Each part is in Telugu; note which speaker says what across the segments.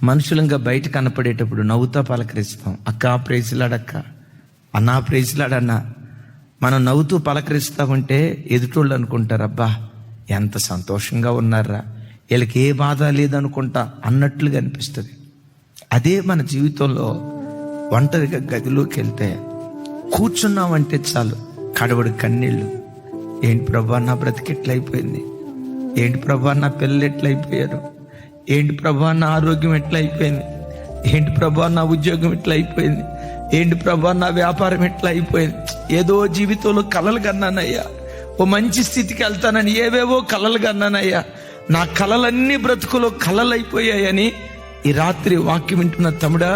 Speaker 1: మనుషులంగా బయట కనపడేటప్పుడు నవ్వుతా పలకరిస్తాం. అక్క ప్రైజ్లాడక్క, అన్నా ప్రైజ్లాడన్నా. మనం నవ్వుతూ పలకరిస్తా ఉంటే ఎదుటోళ్ళు అనుకుంటారు, అబ్బా ఎంత సంతోషంగా ఉన్నారా, వీళ్ళకి ఏ బాధ లేదనుకుంటా అన్నట్లుగా అనిపిస్తుంది. అదే మన జీవితంలో ఒంటరిగా గదిలోకి వెళ్తే కూర్చున్నామంటే చాలు కడవడు కన్నీళ్ళు. ఏంటి ప్రభా నా బ్రతికి ఎట్లయిపోయింది, ఏంటి ప్రభా నా పిల్లలు ఎట్లయిపోయారు, ఏంటి ప్రభా నా ఆరోగ్యం ఎట్లయిపోయింది, ఏంటి ప్రభా నా ఉద్యోగం ఎట్లయిపోయింది, ఏంటి ప్రభా నా వ్యాపారం ఎట్లా అయిపోయింది. ఏదో జీవితంలో కలలు కన్నానయ్యా, ఓ మంచి స్థితికి వెళ్తానని ఏవేవో కలలు కన్నానయ్యా, నా కలలన్నీ బ్రతుకులో కలలైపోయాయని ఈ రాత్రి వాక్యం వింటున్న తమ్ముడా,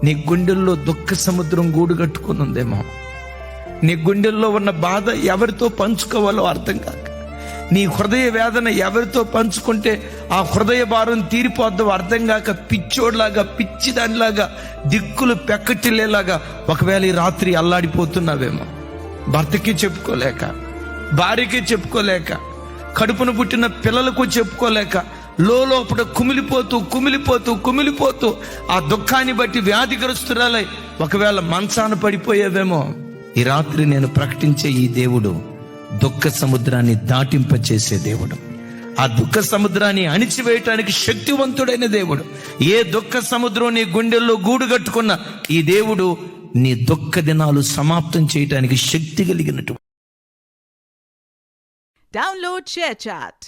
Speaker 1: నీ గుండెల్లో దుఃఖ సముద్రం గూడు కట్టుకుని ఉందేమో. నీ గుండెల్లో ఉన్న బాధ ఎవరితో పంచుకోవాలో అర్థం కాక, నీ హృదయ వేదన ఎవరితో పంచుకుంటే ఆ హృదయ భారం తీరిపోద్దో అర్థం కాక పిచ్చోడ్లాగా పిచ్చిదానిలాగా దిక్కులు పెక్కటిల్లేలాగా ఒకవేళ ఈ రాత్రి అల్లాడిపోతున్నావేమో. భర్తకి చెప్పుకోలేక, భార్యకి చెప్పుకోలేక, కడుపును పుట్టిన పిల్లలకు చెప్పుకోలేక లోపల కుమిలిపోతూ ఆ దుఃఖాన్ని బట్టి వ్యాధిగ్రస్తురాలై ఒకవేళ మంచాన పడిపోయేవేమో. ఈ రాత్రి నేను ప్రకటించే ఈ దేవుడు దుఃఖ సముద్రాన్ని దాటింపచేసే దేవుడు. ఆ దుఃఖ సముద్రాన్ని అణిచివేయటానికి శక్తివంతుడైన దేవుడు. ఏ దుఃఖ సముద్రం నీ గుండెల్లో గూడు కట్టుకున్న ఈ దేవుడు నీ దుఃఖ దినాలు సమాప్తం చేయటానికి శక్తి కలిగినట్టు.
Speaker 2: Download ShareChat.